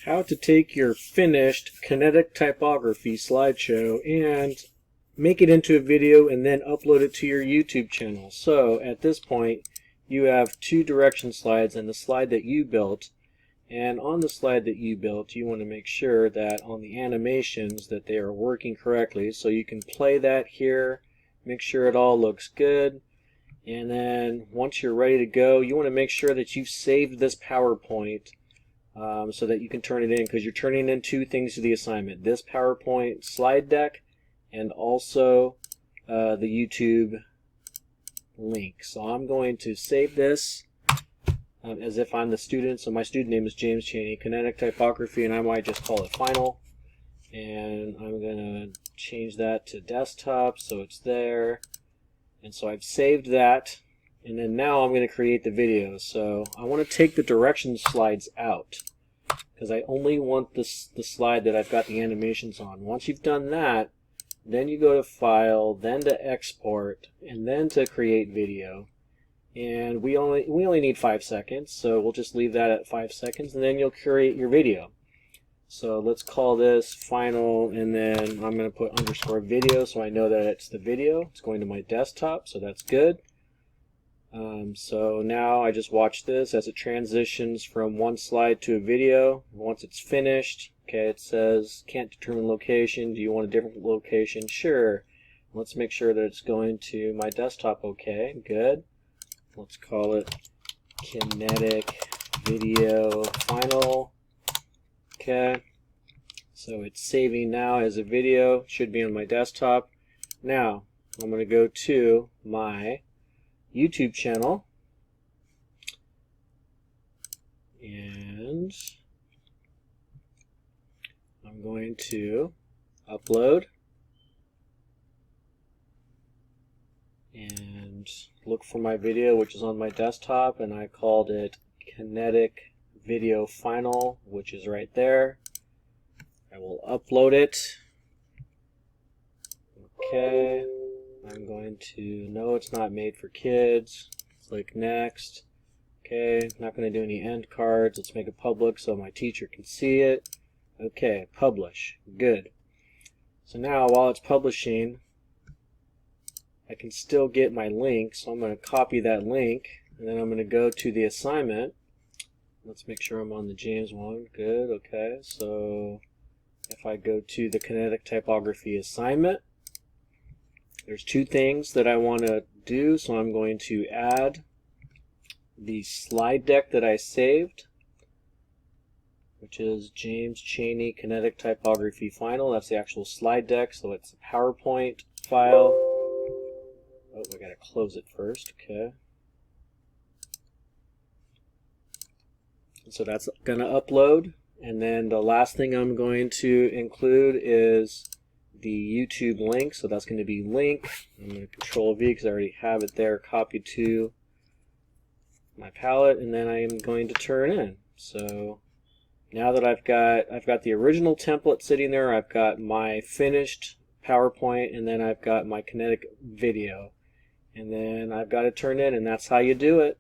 How to take your finished Kinetic Typography slideshow and make it into a video and then upload it to your YouTube channel. So at this point you have two direction slides and the slide that you built, and on the slide that you built you want to make sure that on the animations that they are working correctly. So you can play that here, make sure it all looks good, and then once you're ready to go you want to make sure that you've saved this PowerPoint so that you can turn it in, because you're turning in two things to the assignment: this PowerPoint slide deck and also the YouTube link. So I'm going to save this as if I'm the student. So my student name is James Cheney, Kinetic Typography, and I might just call it Final. And I'm going to change that to desktop so it's there. And so I've saved that. And then now I'm going to create the video. So I want to take the direction slides out because I only want the slide that I've got the animations on. Once you've done that, then you go to File, then to Export, and then to Create Video. And we only need 5 seconds, so we'll just leave that at 5 seconds, and then you'll create your video. So let's call this Final, and then I'm going to put _video so I know that it's the video. It's going to my desktop, so that's good. So now I just watch this as it transitions from one slide to a video. Once it's finished, okay, it says can't determine location. Do you want a different location? Sure. Let's make sure that it's going to my desktop. Okay, good. Let's call it Kinetic Video Final. Okay, so it's saving now as a video. Should be on my desktop. Now I'm going to go to my YouTube channel, and I'm going to upload and look for my video, which is on my desktop, and I called it Kinetic Video Final, which is right there. I will upload it. Okay, I'm going to, no, it's not made for kids. Click next. Okay, not going to do any end cards. Let's make it public so my teacher can see it. Okay, publish. Good. So now while it's publishing, I can still get my link, so I'm going to copy that link, and then I'm going to go to the assignment. Let's make sure I'm on the James one. Good, okay. So if I go to the Kinetic Typography assignment, there's two things that I want to do, so I'm going to add the slide deck that I saved, which is James Cheney Kinetic Typography Final. That's the actual slide deck, so it's a PowerPoint file. Oh, I gotta close it first, okay. So that's gonna upload, and then the last thing I'm going to include is the YouTube link. So that's going to be link. I'm going to Control V because I already have it there, copy to my palette, and then I am going to turn in. So now that I've got the original template sitting there, I've got my finished PowerPoint, and then I've got my Kinetic video, and then I've got to turn in, and that's how you do it.